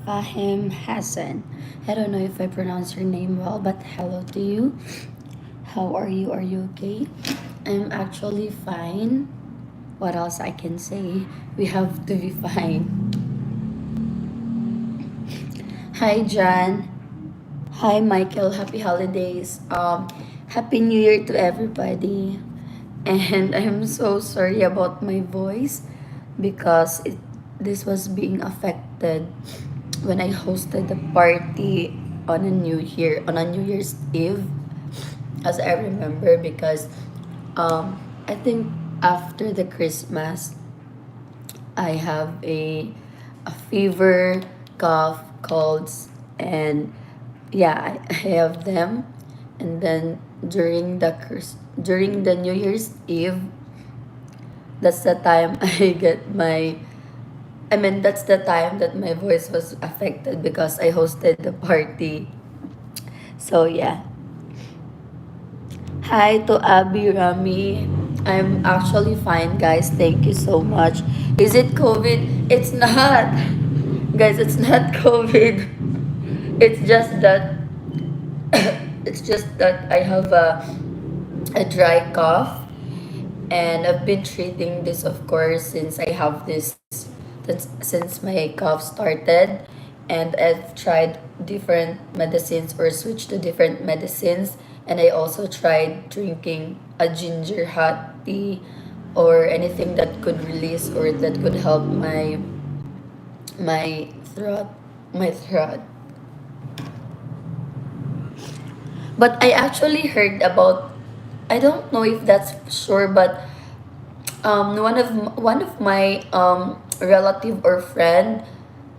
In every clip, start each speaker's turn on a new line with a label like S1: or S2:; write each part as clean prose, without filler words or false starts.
S1: Fahim Hassan. I don't know if I pronounce your name well, but hello to you. How are you? Are you okay? I'm actually fine. What else I can say? We have to be fine. Hi, John. Hi, Michael. Happy holidays. Happy New Year to everybody. And I'm so sorry about my voice because this was being affected when I hosted the party on a New Year's Eve, as I remember, because I think after the Christmas I have a fever, cough, colds, and yeah, I have them. And then during the New Year's Eve, that's the time that's the time that my voice was affected because I hosted the party. So yeah. Hi to Abby Rami. I'm actually fine, guys. Thank you so much. Is it COVID? It's not. Guys, it's not COVID. It's just that it's just that I have a dry cough, and I've been treating this, of course, since I have this since my cough started, and I've tried different medicines or switched to different medicines, and I also tried drinking a ginger hot tea or anything that could release or that could help my throat my throat. But I actually heard about, I don't know if that's sure, but one of my relative or friend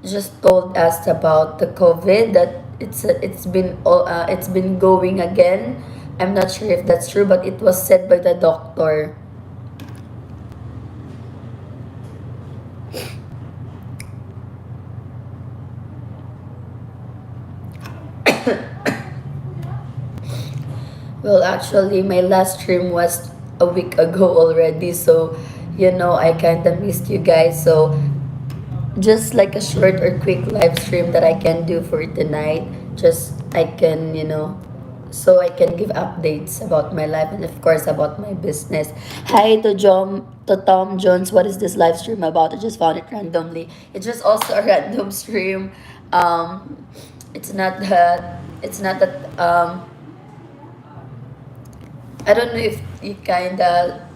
S1: just told us about the COVID, that it's been going again. I'm not sure if that's true, but it was said by the doctor. Well, actually, my last stream was a week ago already, so I kind of missed you guys. So just like a short or quick live stream that I can do for tonight. Just I can, so I can give updates about my life and of course about my business. Hi to Tom Jones. What is this live stream about? I just found it randomly. It's just also a random stream. It's not that I don't know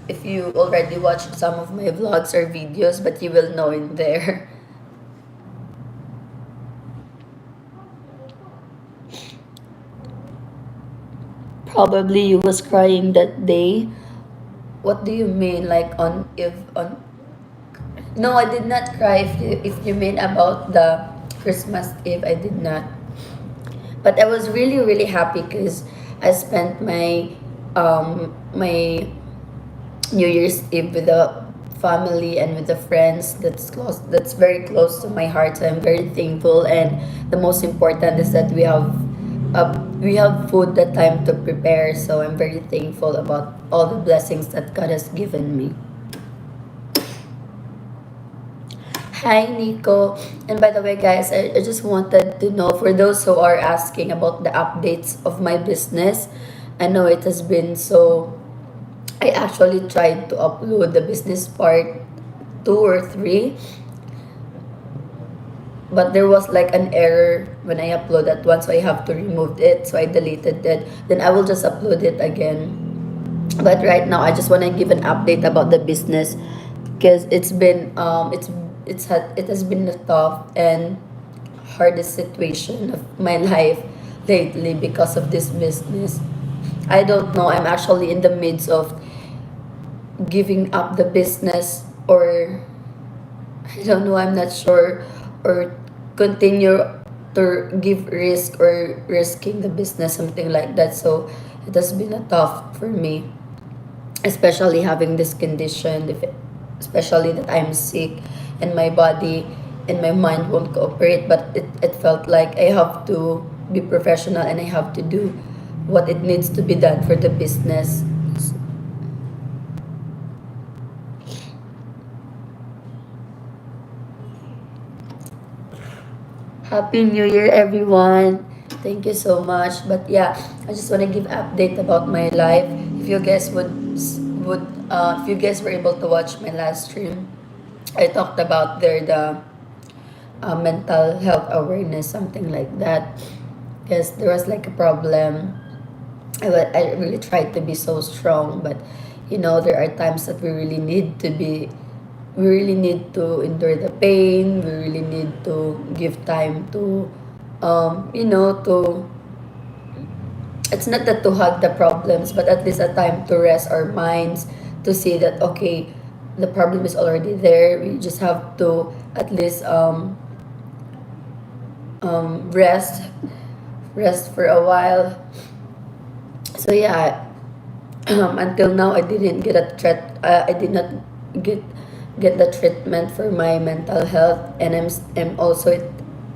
S1: if you already watched some of my vlogs or videos, but you will know in there. Probably you was crying that day. What do you mean? Like on if on? No, I did not cry. If you mean about the Christmas Eve, I did not. But I was really really happy because I spent my New Year's Eve with the family and with the friends that's very close to my heart. So I'm very thankful, and the most important is that we have food that time to prepare. So I'm very thankful about all the blessings that God has given me. Hi, Nico. And by the way, guys, I just wanted to know, for those who are asking about the updates of my business, I know it has been so. I actually tried to upload the business part two or three, but there was like an error when I upload that one, so I have to remove it. So I deleted it. Then I will just upload it again. But right now, I just want to give an update about the business because it has been a tough and hardest situation of my life lately because of this business. I don't know. I'm actually in the midst of giving up the business, or I don't know, I'm not sure, or continue to give risk or risking the business, something like that. So it has been a tough for me, especially having this condition, especially that I'm sick and my body and my mind won't cooperate. But it felt like I have to be professional and I have to do what it needs to be done for the business. Happy New Year, everyone. Thank you so much. But yeah, I just want to give update about my life. If you guys if you guys were able to watch my last stream, I talked about there the mental health awareness, something like that. Because there was like a problem. I really tried to be so strong, but there are times that we really need to endure the pain. We really need to give time to, to, it's not that to hug the problems, but at least a time to rest our minds, to see that, okay, the problem is already there. We just have to at least rest, rest for a while. So yeah, until now I didn't get a threat. I did not get get the treatment for my mental health, and I'm also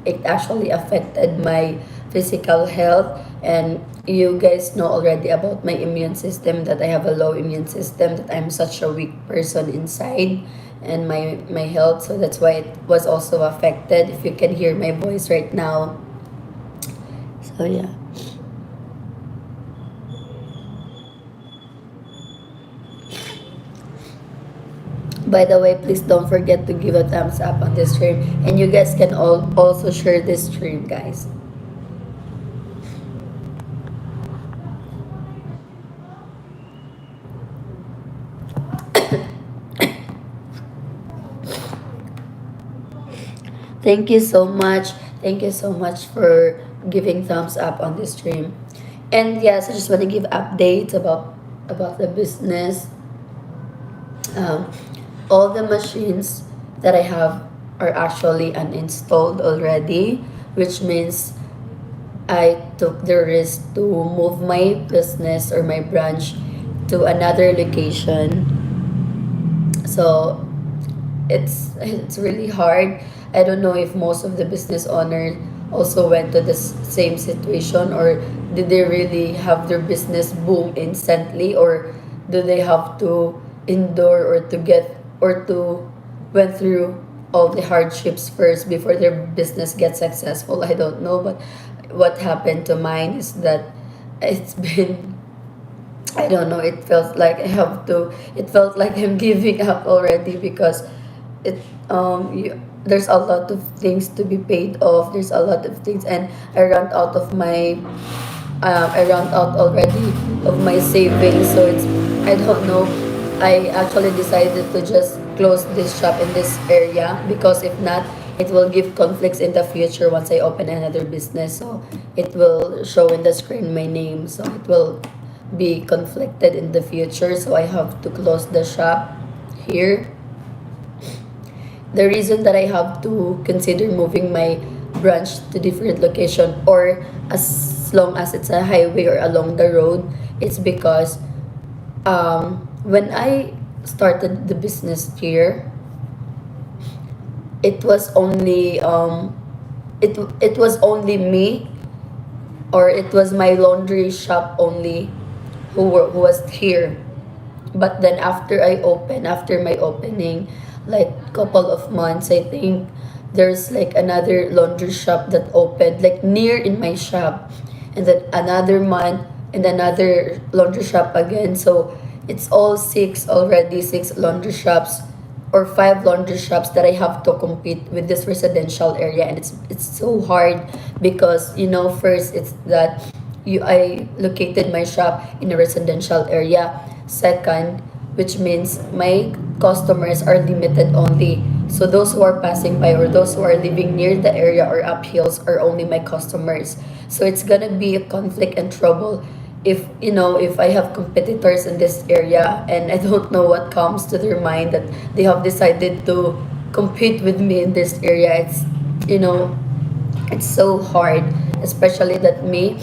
S1: it actually affected my physical health. And you guys know already about my immune system, that I have a low immune system, that I'm such a weak person inside, and my health. So that's why it was also affected. If you can hear my voice right now. So yeah. By the way, please don't forget to give a thumbs up on this stream. And you guys can also share this stream, guys. Thank you so much. Thank you so much for giving thumbs up on this stream. And yes, I just want to give updates about the business. Um, all the machines that I have are actually uninstalled already, which means I took the risk to move my business or my branch to another location. So it's really hard. I don't know if most of the business owners also went to the same situation, or did they really have their business boom instantly, or do they have to endure, or to went through all the hardships first before their business gets successful. I don't know, but what happened to mine is that it's been, I don't know, it felt like I'm giving up already, because there's a lot of things to be paid off. There's a lot of things, and I ran out already of my savings. So I don't know. I actually decided to just close this shop in this area, because if not, it will give conflicts in the future once I open another business. So it will show in the screen my name. So it will be conflicted in the future. So I have to close the shop here. The reason that I have to consider moving my branch to different location, or as long as it's a highway or along the road, it's because when I started the business here, it was only it was only me, or it was my laundry shop only who was here. But then after my opening, like couple of months, I think there's like another laundry shop that opened like near in my shop, and then another month and another laundry shop again. So it's all six laundry shops, or five laundry shops, that I have to compete with this residential area. And it's so hard, because first, it's that I located my shop in a residential area. Second, which means my customers are limited only. So those who are passing by, or those who are living near the area or up hills, are only my customers. So it's gonna be a conflict and trouble if I have competitors in this area, and I don't know what comes to their mind, that they have decided to compete with me in this area. You know it's so hard, especially that me,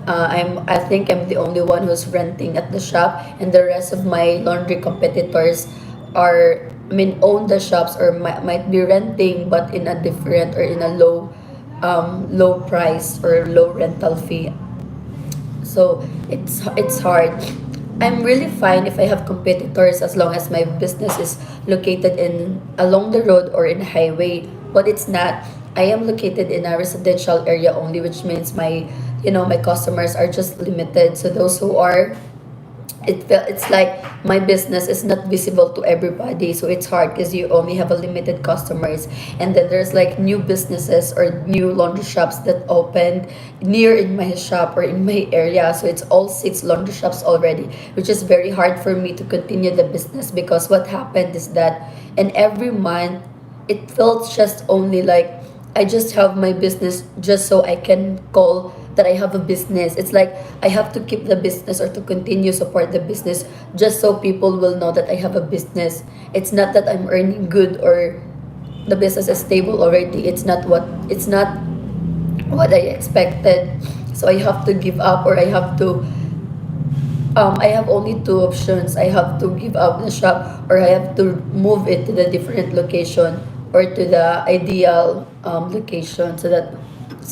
S1: I think I'm the only one who's renting at the shop, and the rest of my laundry competitors own the shops, or might be renting, but in a different, or in a low price, or low rental fee. So it's hard. I'm really fine if I have competitors, as long as my business is located in along the road or in a highway. But it's not. I am located in a residential area only, which means my customers are just limited. So those who are, it's like my business is not visible to everybody, so it's hard because you only have a limited customers. And then there's like new businesses or new laundry shops that opened near in my shop or in my area, so it's all six laundry shops already, which is very hard for me to continue the business because what happened is that in every month it felt just only like I just have my business just so I can call that I have a business. It's like I have to keep the business or to continue support the business just so people will know that I have a business. It's not that I'm earning good or the business is stable already. It's not what I expected. So I have to give up or I have only two options. I have to give up the shop or I have to move it to the different location or to the ideal location, so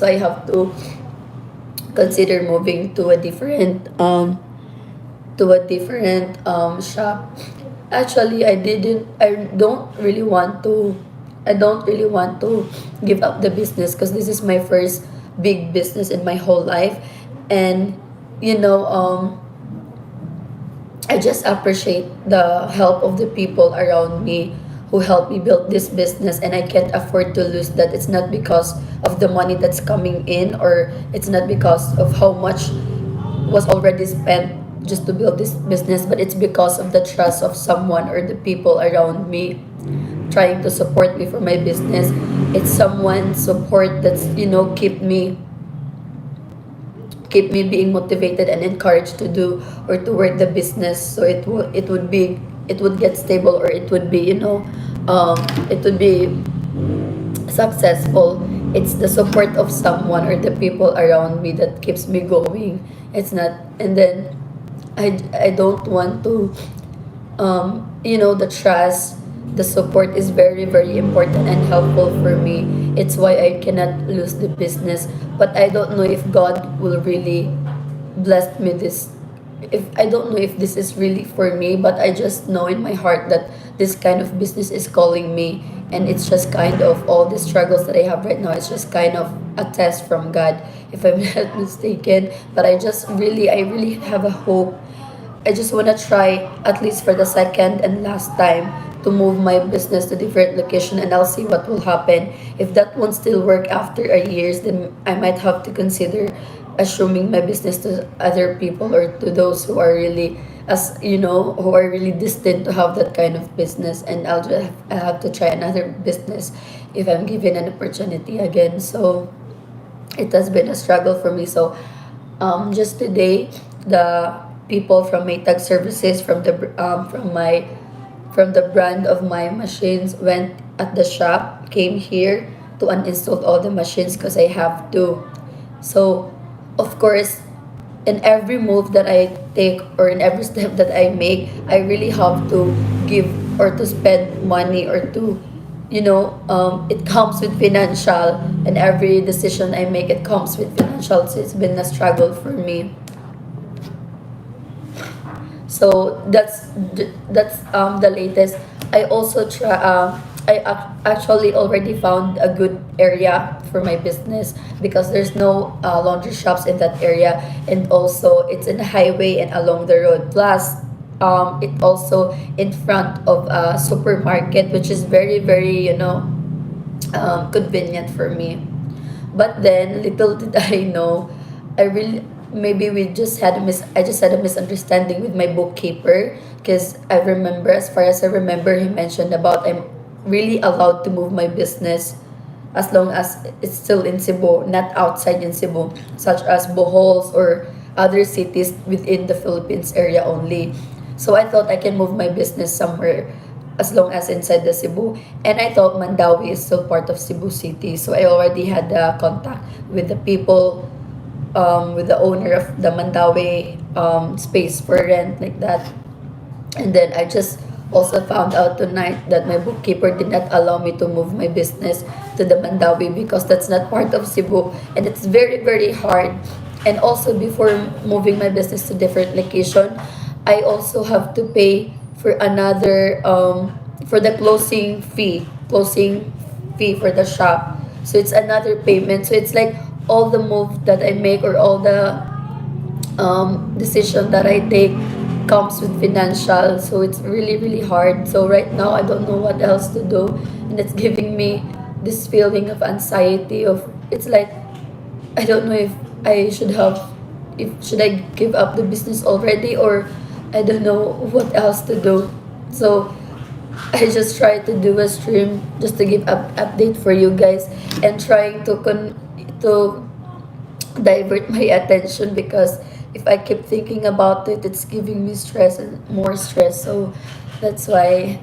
S1: I have to consider moving to a different shop. Actually, I don't really want to give up the business because this is my first big business in my whole life. And you know I just appreciate the help of the people around me who helped me build this business, and I can't afford to lose that. It's not because of the money that's coming in, or it's not because of how much was already spent just to build this business, but it's because of the trust of someone or the people around me trying to support me for my business. It's someone's support that's keep me being motivated and encouraged to do or to work the business, so it would get stable, or it would be successful. It's the support of someone or the people around me that keeps me going. It's not, and then I don't want to, the trust, the support is very, very important and helpful for me. It's why I cannot lose the business. But I don't know if God will really bless me this. If I don't know if this is really for me, but I just know in my heart that this kind of business is calling me, and it's just kind of all the struggles that I have right now. It's just kind of a test from God, if I'm not mistaken. But I really have a hope. I just want to try at least for the second and last time to move my business to different location, and I'll see what will happen. If that won't still work after a years, then I might have to consider assuming my business to other people or to those who are really, who are really destined to have that kind of business, and I'll have to try another business if I'm given an opportunity again. So it has been a struggle for me. So just today, the people from Maytag Services, from the brand of my machines, went at the shop, came here to uninstall all the machines because I have to. So of course, in every move that I take or in every step that I make, I really have to give or to spend money, or to, it comes with financial, and every decision I make, it comes with financial. So it's been a struggle for me. So that's the latest. I also actually already found a good area for my business because there's no laundry shops in that area, and also it's in the highway and along the road. Plus, it also in front of a supermarket, which is very, very, convenient for me. But then, little did I know, I really maybe we just had a mis I just had a misunderstanding with my bookkeeper, because I remember, as far as I remember, he mentioned about I'm really allowed to move my business as long as it's still in Cebu, not outside in Cebu, such as Bohol or other cities within the Philippines area only. So I thought I can move my business somewhere as long as inside the Cebu. And I thought Mandawi is still part of Cebu City. So I already had the contact with the people, with the owner of the Mandawi space for rent, like that. And then I just also found out tonight that my bookkeeper did not allow me to move my business to the Mandawi because that's not part of Cebu, and it's very, very hard. And also, before moving my business to different location, I also have to pay for another for the closing fee for the shop. So it's another payment. So it's like all the move that I make, or all the decision that I take comes with financial. So it's really really hard. So right now I don't know what else to do, and it's giving me this feeling of anxiety of, it's like I don't know if I should have, if should I give up the business already, or I don't know what else to do. So I just try to do a stream just to give update for you guys, and trying to to divert my attention, because if I keep thinking about it, it's giving me stress and more stress. So that's why.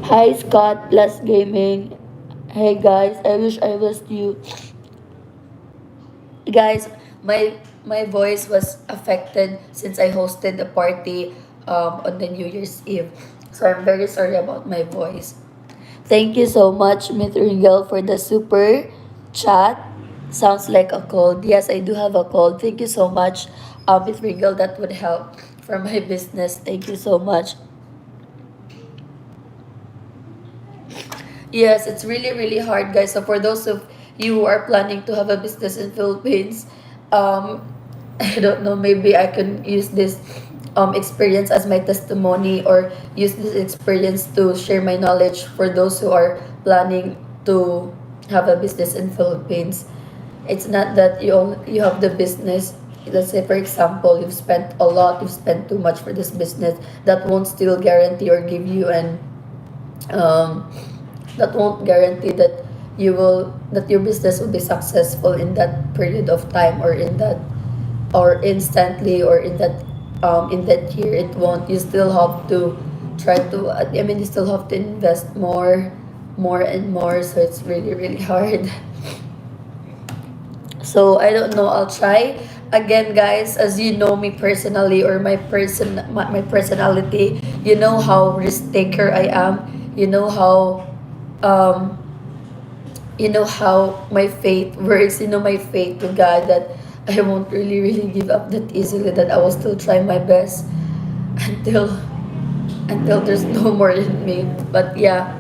S1: Hi Scott, Plus Gaming. Hey guys, I wish I was you. Guys, my voice was affected since I hosted the party on the New Year's Eve. So I'm very sorry about my voice. Thank you so much, Mithringel, for the super chat. Sounds like a cold. Yes, I do have a cold. Thank you so much, Mithringel. That would help for my business. Thank you so much. Yes, it's really, really hard, guys. So for those of you who are planning to have a business in Philippines, um, I don't know, maybe I can use this experience as my testimony, or use this experience to share my knowledge for those who are planning to have a business in Philippines. It's not that you have the business. Let's say, for example, you've spent a lot, you've spent too much for this business. That won't still guarantee or give you an um, that won't guarantee that your business will be successful in that period of time, or in that, or instantly, or in that year. It won't. You still have to try to, I mean, you still have to invest more and more. So it's really really hard. So I don't know, I'll try again, guys. As you know me personally, or my personality, you know how risk taker I am. You know how um my faith works. You know my faith to God, that I won't really really give up that easily, that I will still try my best until there's no more in me. But yeah,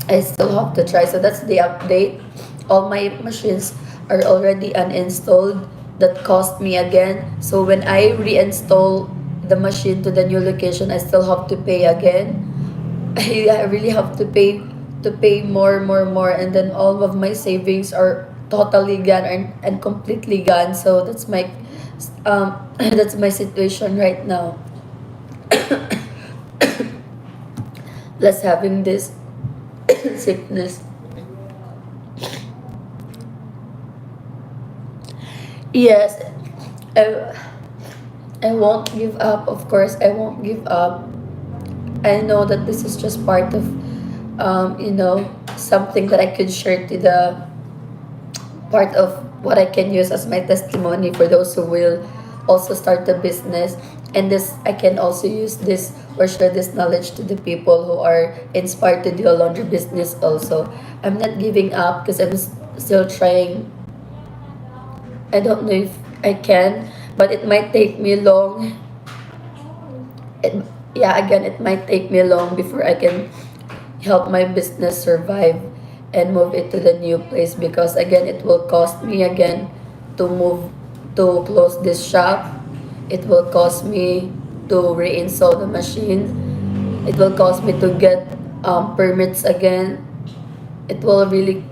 S1: I still have to try. So that's the update. All my machines are already uninstalled. That cost me again. So when I reinstall the machine to the new location, I still have to pay again. I really have to pay more, and then all of my savings are totally gone, and completely gone. So that's my that's my situation right now. Plus having this sickness. Yes, I, I won't give up. Of course, I won't give up. I know that this is just part of, something that I could share to the part of what I can use as my testimony for those who will also start a business. And this, I can also use this, or share this knowledge to the people who are inspired to do a laundry business also. I'm not giving up, because I'm still trying. I don't know if I can, but it might take me long. It, yeah, again, it might take me long before I can help my business survive and move it to the new place, because again, it will cost me again to move, to close this shop. It will cost me to reinstall the machine. It will cost me to get permits again. It will really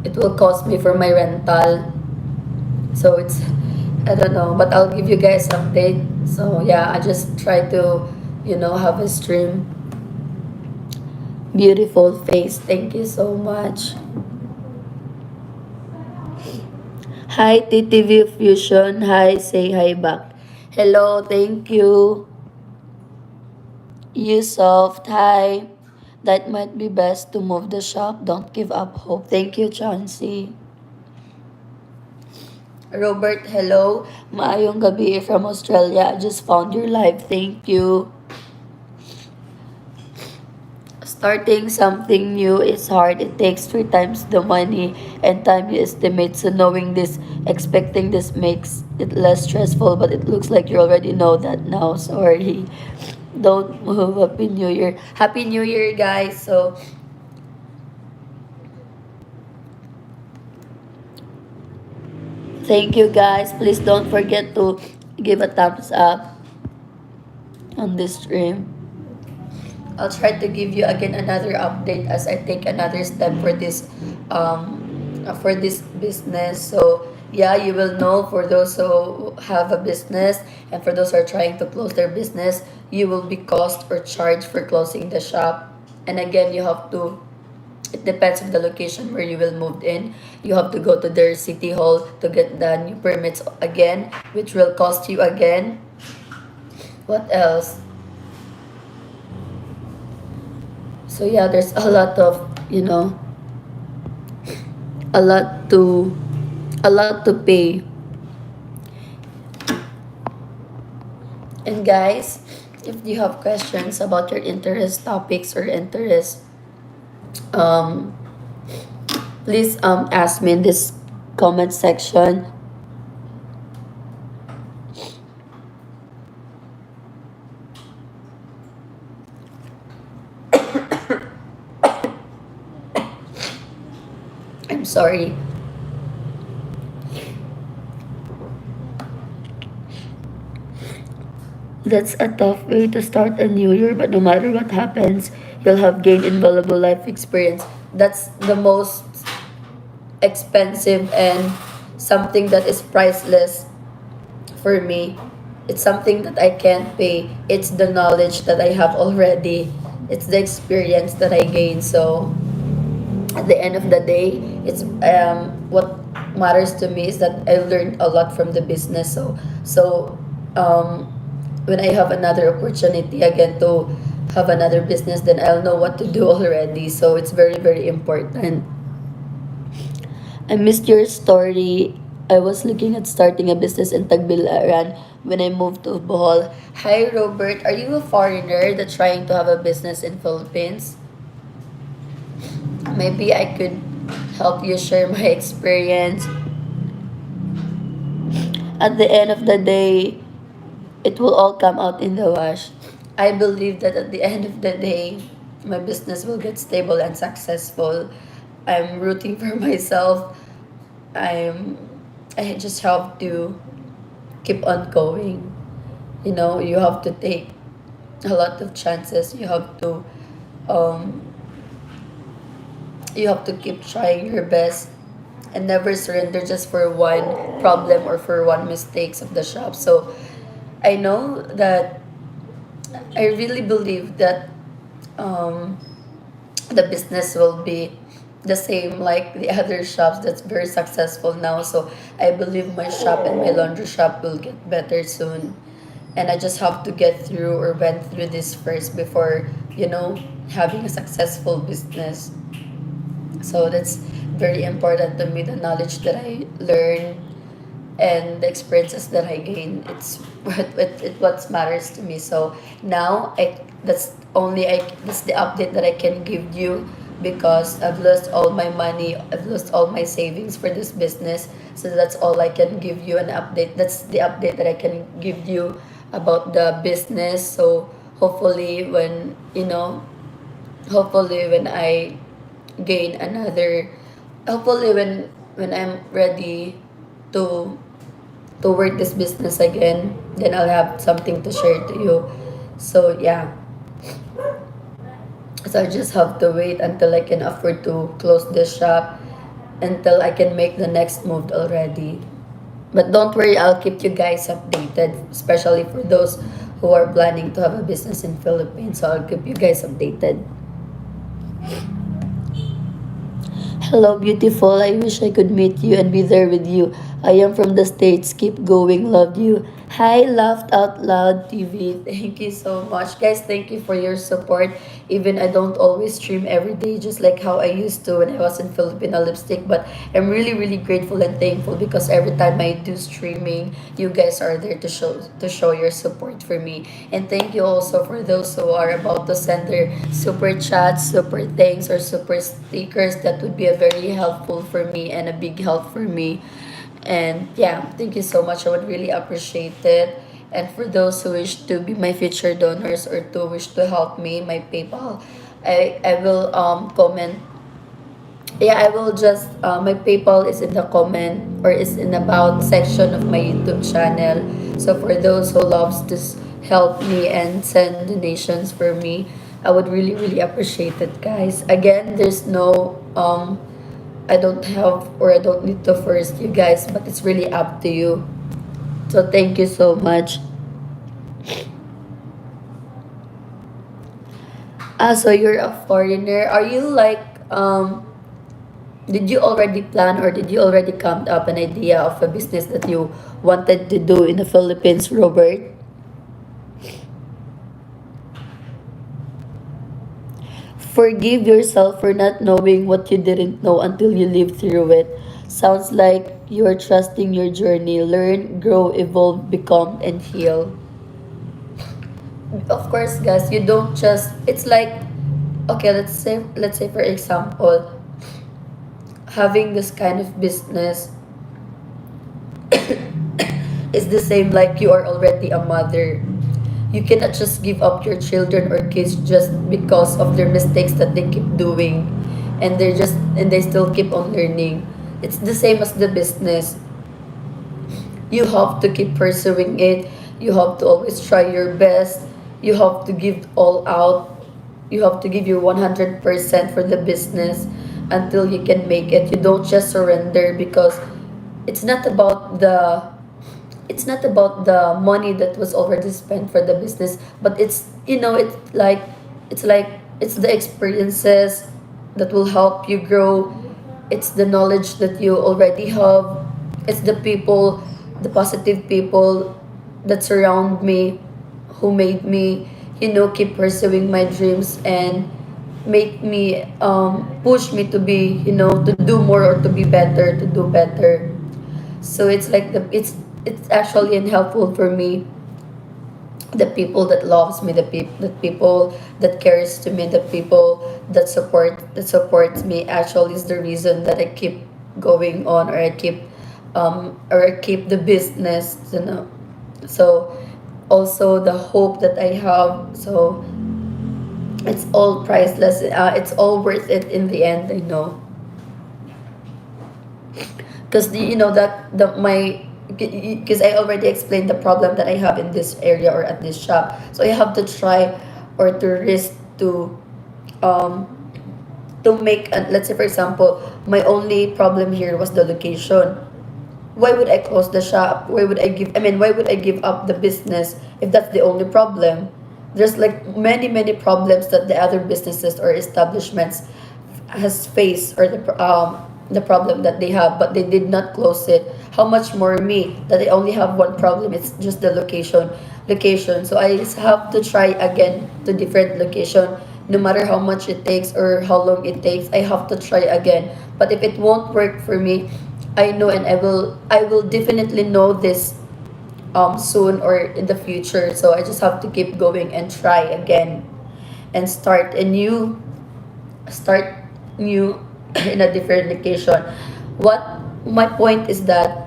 S1: it will cost me for my rental. So it's, I don't know, but I'll give you guys update. So yeah, I just try to, have a stream. Beautiful face. Thank you so much. Hi, TTV Fusion. Hi, say hi back. Hello, thank you. You soft. Hi. That might be best to move the shop. Don't give up hope. Thank you, Chauncey. Robert, hello. Maayong gabi from Australia. I just found your live. Thank you. Starting something new is hard. It takes three times the money and time you estimate. So knowing this, expecting this makes it less stressful, but it looks like you already know that now. Sorry. Don't move. Happy New Year. Happy New Year, guys. So thank you guys. Please don't forget to give a thumbs up on this stream. I'll try to give you again another update as I take another step for this business. So yeah, you will know for those who have a business and for those who are trying to close their business, you will be cost or charged for closing the shop. And again, you have to, it depends on the location where you will move in. You have to go to their city hall to get the new permits again, which will cost you again. What else? So yeah, there's a lot of, a lot to pay. And guys, if you have questions about your interest topics or interest, um please ask me in this comment section. I'm sorry. That's a tough way to start a new year, but no matter what happens, you'll have gained invaluable life experience. That's the most expensive and something that is priceless for me. It's something that I can't pay. It's the knowledge that I have already. It's the experience that I gain. So at the end of the day, it's what matters to me is that I learned a lot from the business. So um, when I have another opportunity again to have another business, then I'll know what to do already. So it's very very important. I missed your story. I was looking at starting a business in Tagbilaran when I moved to Bohol. Hi Robert, are you a foreigner that's trying to have a business in Philippines? Maybe I could help you share my experience. At the end of the day, it will all come out in the wash. I believe that at the end of the day, my business will get stable and successful. I'm rooting for myself. I'm I just have to keep on going. You have to take a lot of chances. Um you have to keep trying your best and never surrender just for one problem or for one mistakes of the shop. So I know that I really believe that um, the business will be the same like the other shops that's very successful now. So I believe my shop and my laundry shop will get better soon. And I just have to get through or went through this first before, having a successful business. So that's very important to me, the knowledge that I learned and the experiences that I gain. It's what matters to me. So now that's the update that I can give you because I've lost all my money. I've lost all my savings for this business. So that's all I can give you an update. That's the update that I can give you about the business. So hopefully when I gain another hopefully when I'm ready to work this business again, then I'll have something to share to you. So yeah, so I just have to wait until I can afford to close this shop, until I can make the next move already. But don't worry, I'll keep you guys updated, especially for those who are planning to have a business in Philippines. So I'll keep you guys updated. Hello, beautiful. I wish I could meet you and be there with you. I am from the States. Keep going. Love you. Hi, Laughed Out Loud TV. Thank you so much. Guys, thank you for your support. Even I don't always stream every day, just like how I used to when I was in Filipino Lipstick. But I'm really, really grateful and thankful because every time I do streaming, you guys are there to show your support for me. And thank you also for those who are about to send their super chats, super thanks, or super stickers. That would be a very helpful for me and a big help for me. And yeah, thank you so much. I would really appreciate it. And for those who wish to be my future donors or to wish to help me, my PayPal, I will comment. Yeah, I will just my PayPal is in the comment or is in about section of my YouTube channel. So for those who loves to help me and send donations for me, I would really really appreciate it, guys. Again, there's no I don't have or I don't need to first you guys, but it's really up to you. So thank you so much. Ah, so you're a foreigner. Are you like did you already plan or did you already come up an idea of a business that you wanted to do in the Philippines, Robert? Forgive yourself for not knowing what you didn't know until you lived through it. Sounds like you're trusting your journey. Learn, grow, evolve, become, and heal. Of course, guys, you don't just. It's like okay. Let's say for example, having this kind of business is the same like you are already a mother. You cannot just give up your children or kids just because of their mistakes that they keep doing, and they still keep on learning. It's the same as the business. You have to keep pursuing it. You have to always try your best. You have to give all out. You have to give your 100% for the business until you can make it. You don't just surrender because it's not about the it's not about the money that was already spent for the business, but it's the experiences that will help you grow. It's the knowledge that you already have. It's the people, the positive people that surround me, who made me keep pursuing my dreams and make me push me to be to do more or to be better, to do better. So it's like it's actually unhelpful for me. The people that loves me, the people that cares to me, the people that supports me actually is the reason that I keep going on, or I keep the business. So also the hope that I have. So it's all priceless. It's all worth it in the end. I know because that the my because I already explained the problem that I have in this area or at this shop. So I have to try or to risk um to make let's say for example, my only problem here was the location. Why would I close the shop? Why would I give up the business if that's the only problem? There's like many many problems that the other businesses or establishments has faced, or the problem that they have, but they did not close it. How much more me that I only have one problem? It's just the location. So I just have to try again to different location. No matter how much it takes or how long it takes, I have to try again. But if it won't work for me, I know, and I will definitely know this soon or in the future. So I just have to keep going and try again and start new in a different location. What my point is that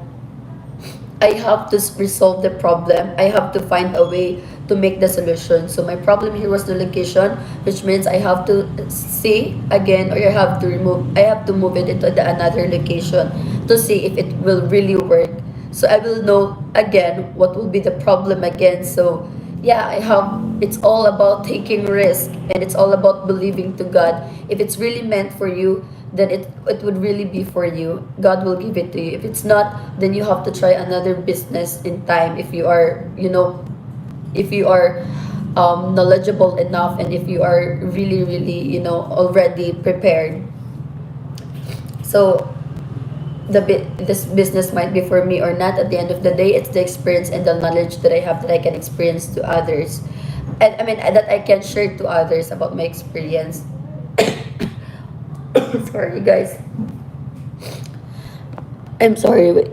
S1: I have to resolve the problem. I have to find a way to make the solution. So my problem here was the location, which means I have to see again, or I have to move it into another location to see if it will really work. So I will know again what will be the problem again. So yeah, it's all about taking risk, and it's all about believing to God. If it's really meant for you, then it would really be for you. God will give it to you. If it's not, then you have to try another business in time, if you are if you are knowledgeable enough, and if you are really really already prepared. So this business might be for me or not. At the end of the day, it's the experience and the knowledge that I have that I can experience to others, and I mean that I can share to others about my experience. Sorry, guys. I'm sorry. Wait.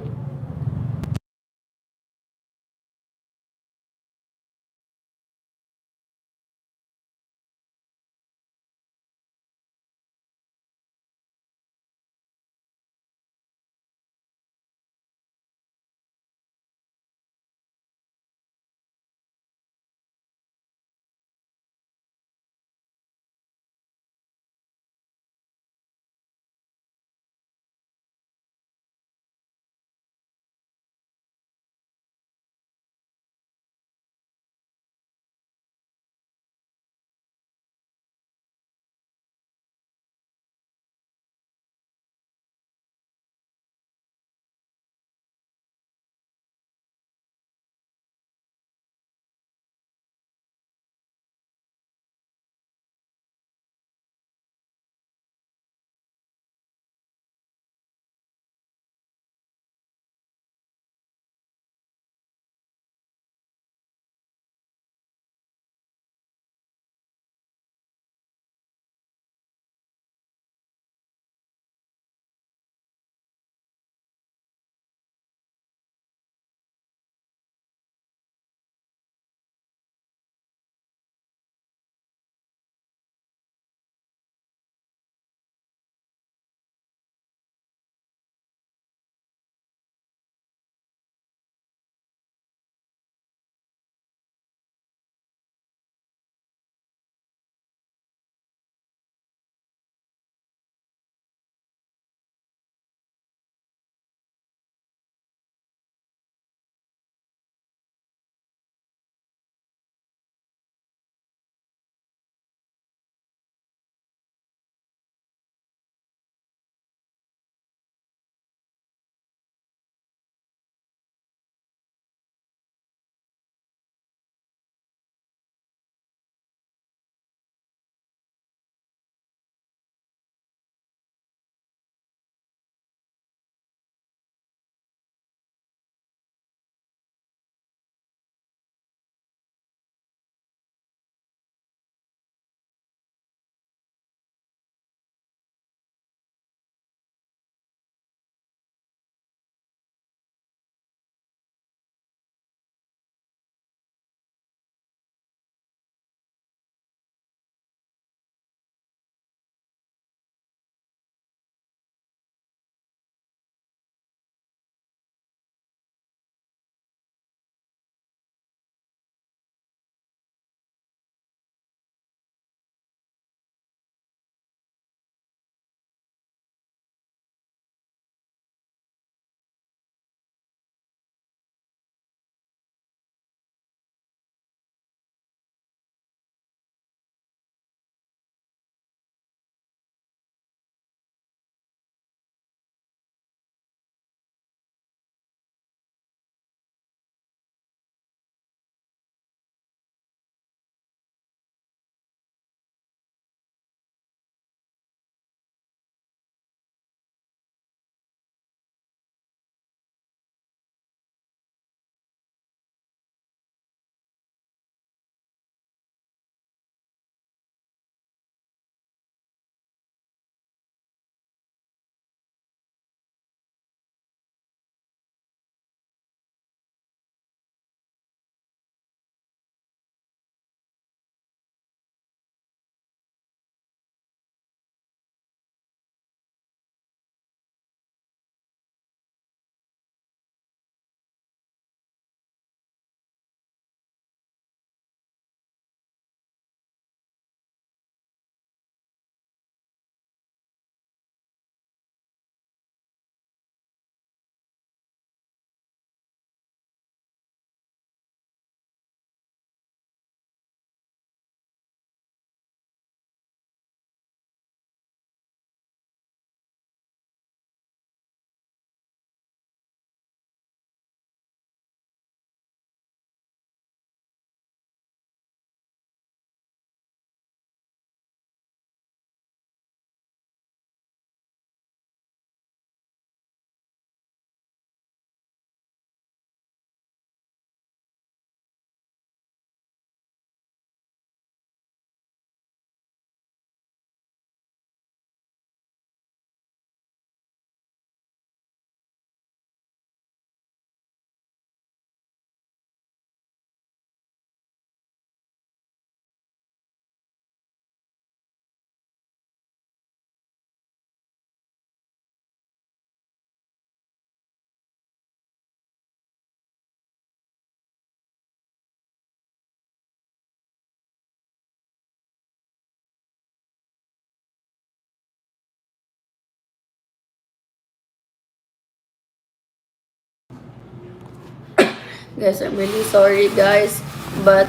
S1: Guys, I'm really sorry, guys, but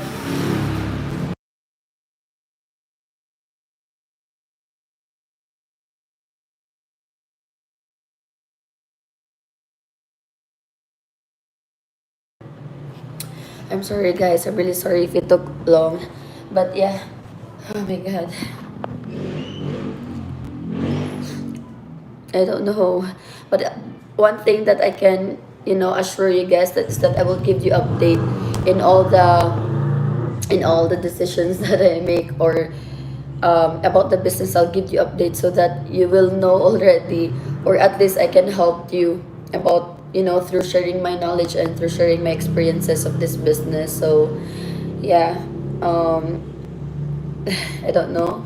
S1: I'm sorry, guys. I'm really sorry if it took long. But yeah, oh my god, I don't know. But one thing that I can, assure you guys that is that I will give you update in all the decisions that I make, or about the business. I'll give you updates so that you will know already, or at least I can help you about, through sharing my knowledge and through sharing my experiences of this business. So yeah, um I don't know.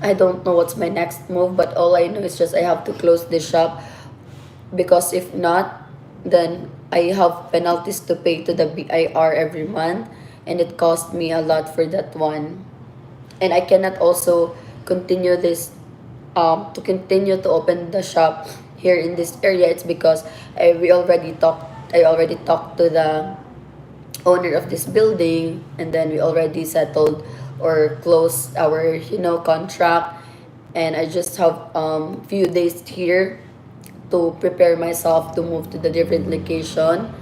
S1: I don't know what's my next move, but all I know is just I have to close this shop, because if not, then I have penalties to pay to the BIR every month, and it cost me a lot for that one. And I cannot also continue this, to continue to open the shop here in this area. It's because I already talked to the owner of this building, and then we already settled or closed our, contract, and I just have few days here to prepare myself to move to the different location.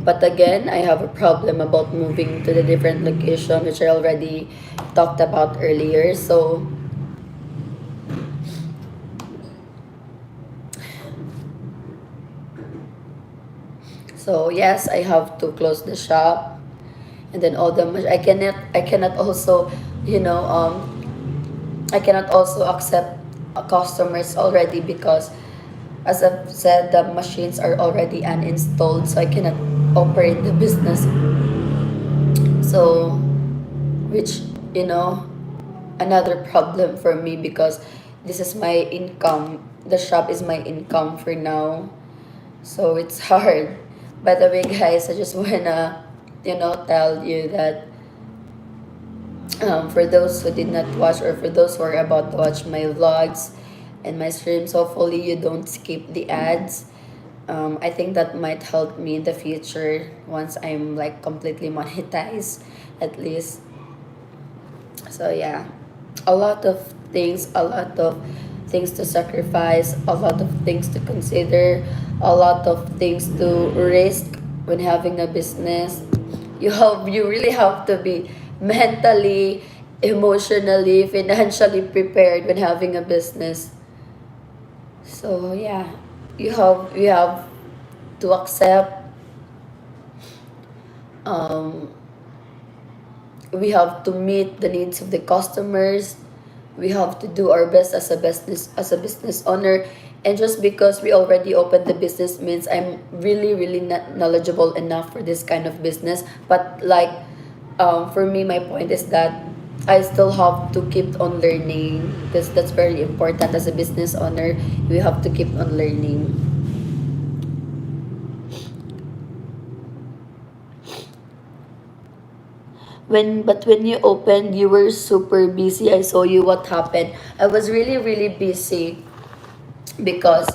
S1: But again, I have a problem about moving to the different location, which I already talked about earlier. So yes, I have to close the shop, and then I cannot also, you know I cannot also accept customers already, because as I've said, the machines are already uninstalled, so I cannot operate the business. So, which, you know another problem for me, because this is my income. The shop is my income for now, so it's hard. By the way, guys, I just wanna, tell you that, for those who did not watch, or for those who are about to watch my vlogs and my streams, hopefully you don't skip the ads. I think that might help me in the future once I'm like completely monetized, at least. So yeah, a lot of things to sacrifice, a lot of things to consider, a lot of things to risk when having a business. You really have to be mentally, emotionally, financially prepared when having a business. So yeah, you have to accept, um, we have to meet the needs of the customers. We have to do our best as a business owner. And just because we already opened the business means I'm really really not knowledgeable enough for this kind of business. But like, for me, my point is that I still have to keep on learning, because that's very important. As a business owner, we have to keep on learning. When you opened, you were super busy. I saw you. What happened? I was really really busy, because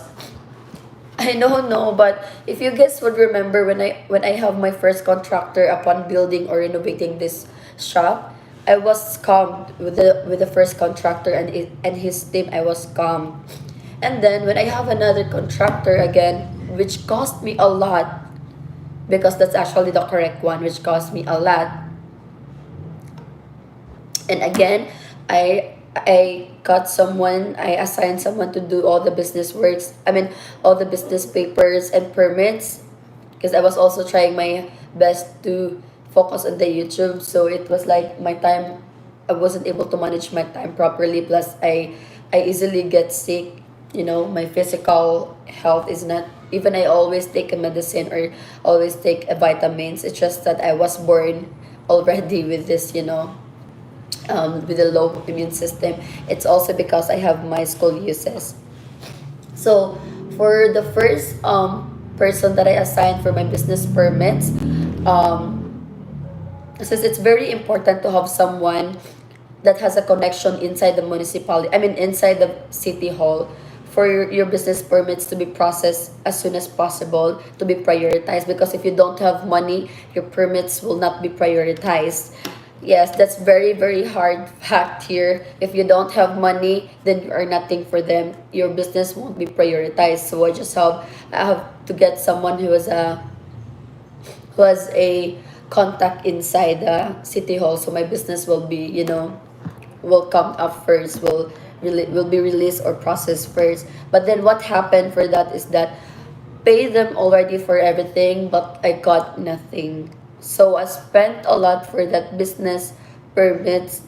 S1: I don't know, but if you guys would remember, when I have my first contractor upon building or renovating this shop, I was calm with the first contractor and his team. I was calm, and then when I have another contractor again, which cost me a lot, because that's actually the correct one, which cost me a lot. And again, I assigned someone to do all the business works. I mean, all the business papers and permits, because I was also trying my best to focus on the YouTube. So it was like my time, I wasn't able to manage my time properly. Plus, I easily get sick. My physical health is not, even I always take a medicine or always take a vitamins. It's just that I was born already with this, with a low immune system. It's also because I have my scoliosis. So for the first person that I assigned for my business permits, um, since it's very important to have someone that has a connection inside the municipality, I mean inside the city hall, for your business permits to be processed as soon as possible, to be prioritized, because if you don't have money, your permits will not be prioritized. Yes, that's very, very hard fact here. If you don't have money, then you are nothing for them. Your business won't be prioritized. So I have to get someone who has a contact inside the city hall, so my business will be, will come up first, will be released or processed first. But then what happened for that is that pay them already for everything, but I got nothing. So I spent a lot for that business permits,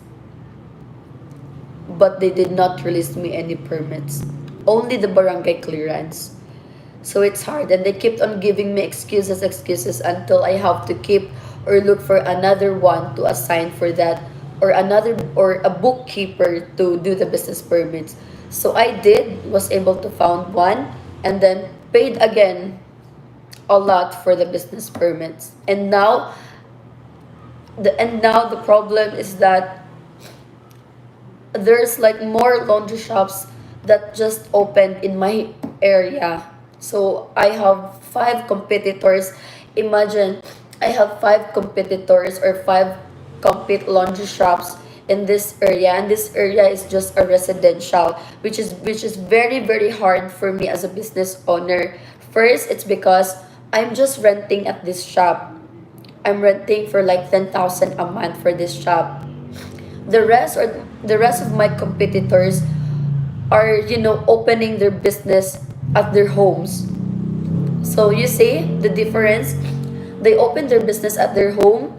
S1: but they did not release me any permits. Only the barangay clearance. So it's hard, and they kept on giving me excuses until I have to keep or look for another one to assign for that, or another, or a bookkeeper to do the business permits. So I was able to found one, and then paid again a lot for the business permits. And now the problem is that there's like more laundry shops that just opened in my area. So I have five competitors. Imagine, I have five competitors, or five complete laundry shops in this area, and this area is just a residential, which is very, very hard for me as a business owner. First, it's because I'm just renting at this shop. I'm renting for like 10,000 a month for this shop. The rest of my competitors are, opening their business at their homes. So you see the difference. They open their business at their home,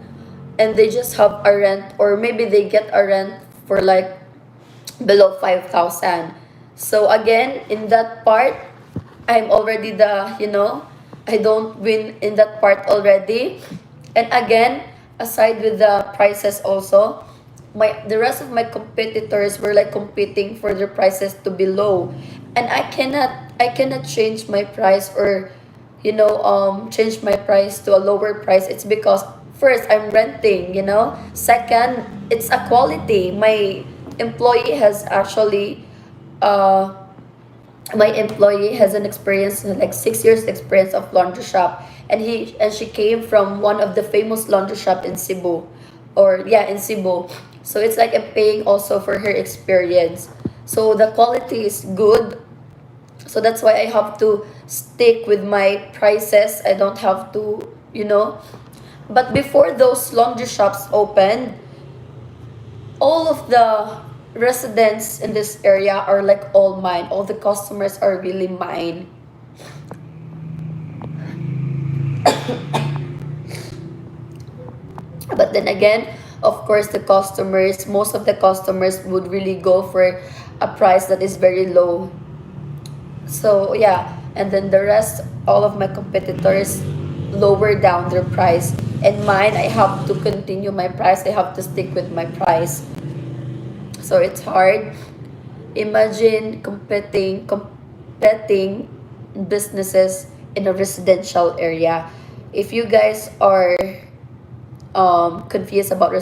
S1: and they just have a rent, or maybe they get a rent for like below 5,000. So again, in that part, I'm already I don't win in that part already. And again, aside with the prices also, the rest of my competitors were like competing for their prices to be low. And I cannot change my price, or change my price to a lower price. It's because first, I'm renting, second, it's a quality. Employee has actually uh my employee has an experience, like 6 years experience of laundry shop, and she came from one of the famous laundry shop in Cebu, or yeah, in Cebu. So it's like I'm paying also for her experience. So the quality is good. So that's why I have to stick with my prices. I don't have to, but before those laundry shops opened, all of the residents in this area are like all mine. All the customers are really mine. But then again, of course, most of the customers would really go for a price that is very low. So yeah, and then the rest, all of my competitors lower down their price. And mine, I have to continue my price. I have to stick with my price. So it's hard. Imagine competing businesses in a residential area. If you guys are confused about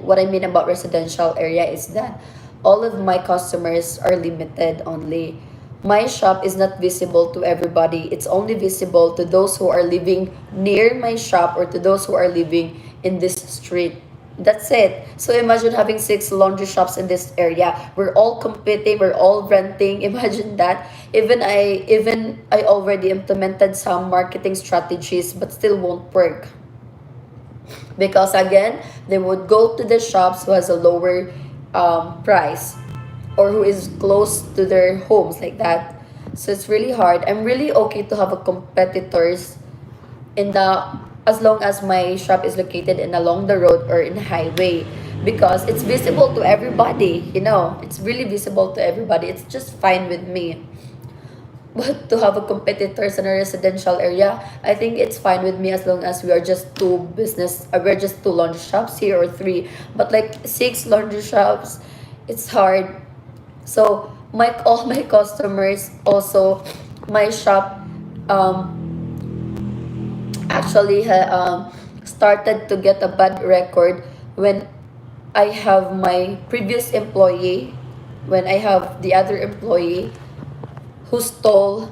S1: what I mean about residential area is that all of my customers are limited only. My shop is not visible to everybody. It's only visible to those who are living near my shop, or to those who are living in this street. That's it. So imagine having six laundry shops in this area. We're all competing, we're all renting. Imagine that. Even I already implemented some marketing strategies, but still won't work. Because again, they would go to the shops who has a lower price, or who is close to their homes, like that. So it's really hard. I'm really okay to have a competitors in the as long as my shop is located in along the road or in a highway, because it's visible to everybody. It's really visible to everybody. It's just fine with me. But to have a competitors in a residential area, I think it's fine with me, as long as we are just we're just two laundry shops here, or three. But like six laundry shops, it's hard. So all my customers also, my shop actually started to get a bad record when I have my previous employee, when I have the other employee who stole,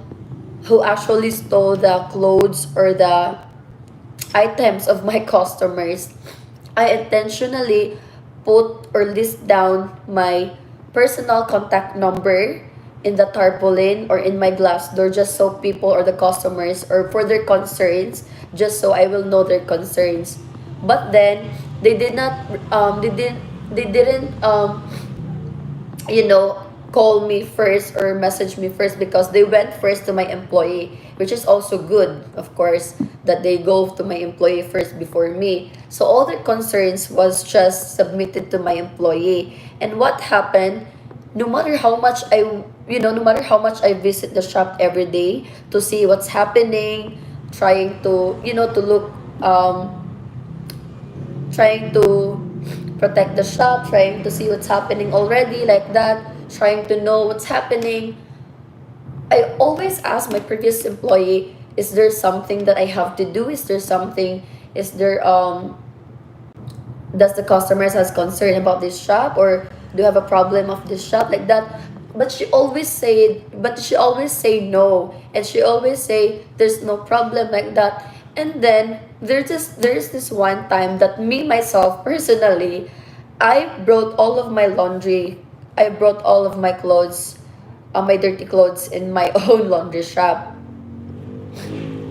S1: who actually stole the clothes or the items of my customers, I intentionally put or list down my personal contact number in the tarpaulin or in my glass door, just so people or the customers or for their concerns, just so I will know their concerns. But then they did not they didn't you know, call me first or message me first, because they went first to my employee, which is also good, of course, that they go to my employee first before me. So all their concerns was just submitted to my employee. And what happened, no matter how much no matter how much I visit the shop every day to see what's happening, trying to, to look, trying to protect the shop, trying to see what's happening already, like that, trying to know what's happening. I always ask my previous employee, is there something that I have to do? Is there something, is there, does the customers has concern about this shop, or do you have a problem of this shop, like that? But she always say no, and she always say there's no problem, like that. And then there's this one time that me myself personally, I brought all of my laundry, I brought all of my clothes, my dirty clothes in my own laundry shop.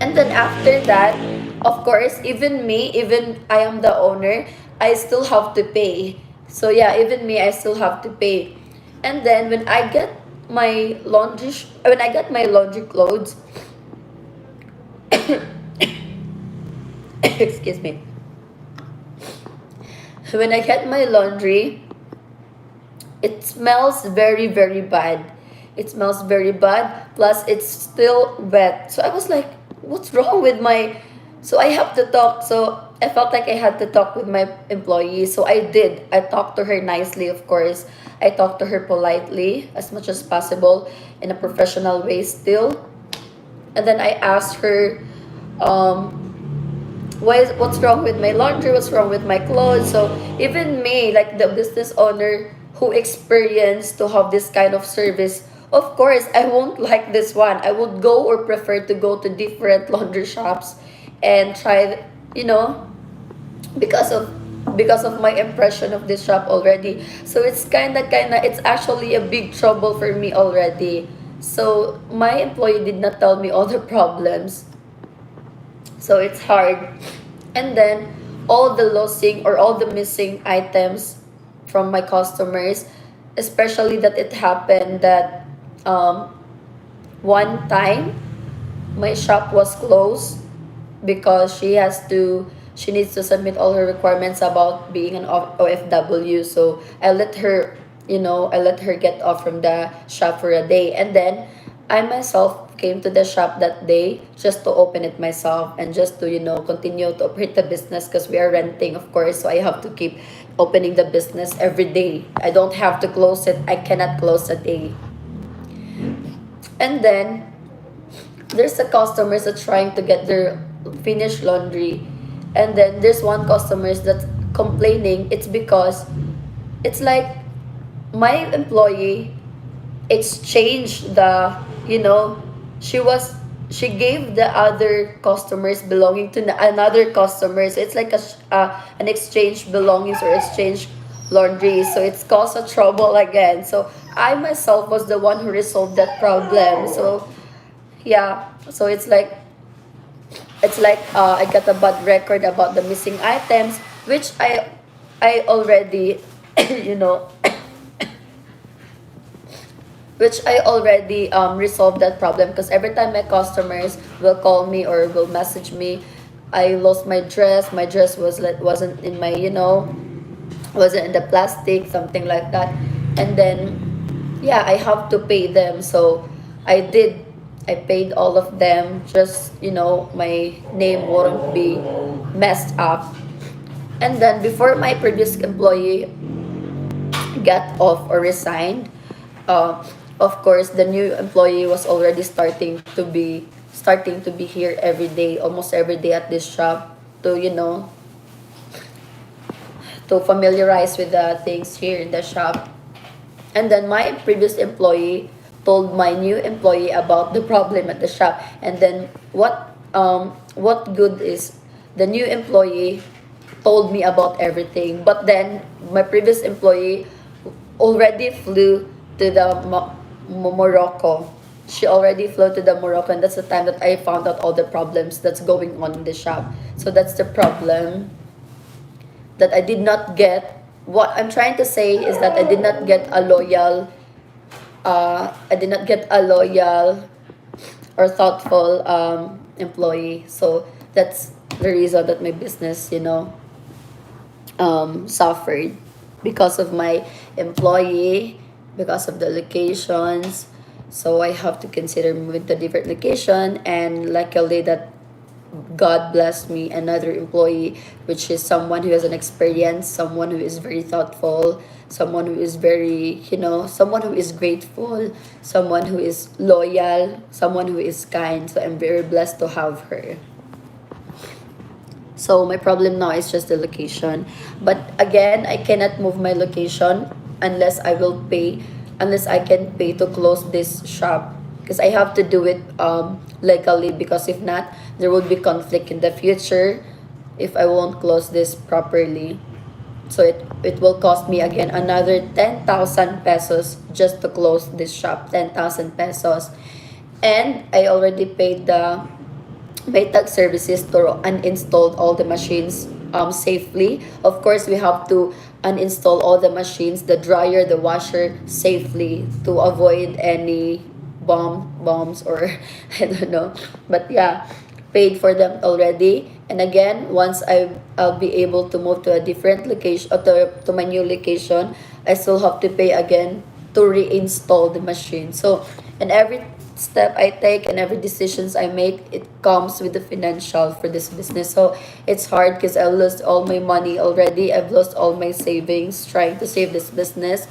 S1: And then after that, of course, even me, even I am the owner, I still have to pay. So yeah, even me, I still have to pay. And then when I get my when I get my laundry clothes, excuse me, when I get my laundry, it smells very, very bad. It smells very bad. Plus, it's still wet. So I was like, what's wrong with my. So I have to talk. So I felt like I had to talk with my employee. So I did. I talked to her nicely, of course. I talked to her politely as much as possible in a professional way still. And then I asked her, what's wrong with my laundry, what's wrong with my clothes. So even me, like the business owner who experienced to have this kind of service, of course I won't like this one. I would go or prefer to go to different laundry shops and try, you know because of my impression of this shop already. So it's kind of it's actually a big trouble for me already. So my employee did not tell me all the problems, so it's hard. And then all the losing or all the missing items from my customers, especially that it happened that um, one time my shop was closed because she needs to submit all her requirements about being an OFW. So I let her get off from the shop for a day, and then I myself came to the shop that day just to open it myself and just to, continue to operate the business, because we are renting, of course. So I have to keep opening the business every day. I don't have to close it. I cannot close a day. And then there's the customers that trying to get their finished laundry, and then there's one customers that's complaining. It's because it's like my employee exchanged the, you know she was she gave the other customers belonging to another customer. So it's like an exchange belongings or exchange laundry. So it's caused a trouble again. So I myself was the one who resolved that problem. So yeah, so it's like I got a bad record about the missing items, which I already you know which I already resolved that problem, because every time my customers will call me or will message me, I lost my dress. My dress wasn't in my, wasn't in the plastic, something like that. And then yeah, I have to pay them. So I did. I paid all of them. Just, my name wouldn't be messed up. And then before my previous employee got off or resigned, uh, of course the new employee was already starting to be here every day, almost every day at this shop, to to familiarize with the things here in the shop. And then my previous employee told my new employee about the problem at the shop. And then what good is the new employee told me about everything, but then my previous employee already flew to the Morocco. She already flew to the Morocco, and that's the time that I found out all the problems that's going on in the shop. So that's the problem, that I did not get. What I'm trying to say is that I did not get a loyal, I did not get a loyal or thoughtful employee. So that's the reason that my business, suffered because of my employee, because of the locations. So I have to consider moving to different location, and luckily that God blessed me another employee, which is someone who has an experience, someone who is very thoughtful, someone who is very, someone who is grateful, someone who is loyal, someone who is kind. So I'm very blessed to have her. So my problem now is just the location. But again, I cannot move my location unless unless I can pay to close this shop, because I have to do it legally, because if not, there will be conflict in the future if I won't close this properly. So it will cost me again another 10,000 pesos just to close this shop, 10,000 pesos. And I already paid the Baytag services to uninstall all the machines safely. Of course, we have to uninstall all the machines, the dryer, the washer safely to avoid any bombs or I don't know. But yeah, paid for them already. And again, once I'll be able to move to a different location, or to my new location, I still have to pay again to reinstall the machine. So, and every step I take and every decisions I make, it comes with the financial for this business. So it's hard because I lost all my money already. I've lost all my savings trying to save this business.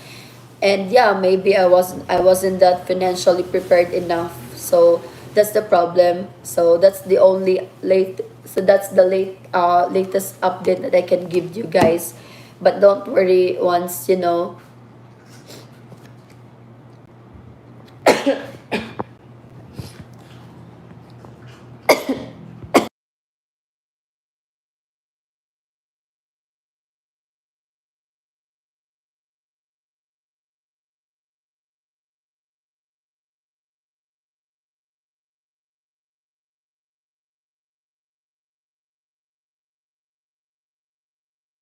S1: And yeah, maybe I wasn't that financially prepared enough. So that's the problem. So that's the only late so that's the latest update that I can give you guys. But don't worry, once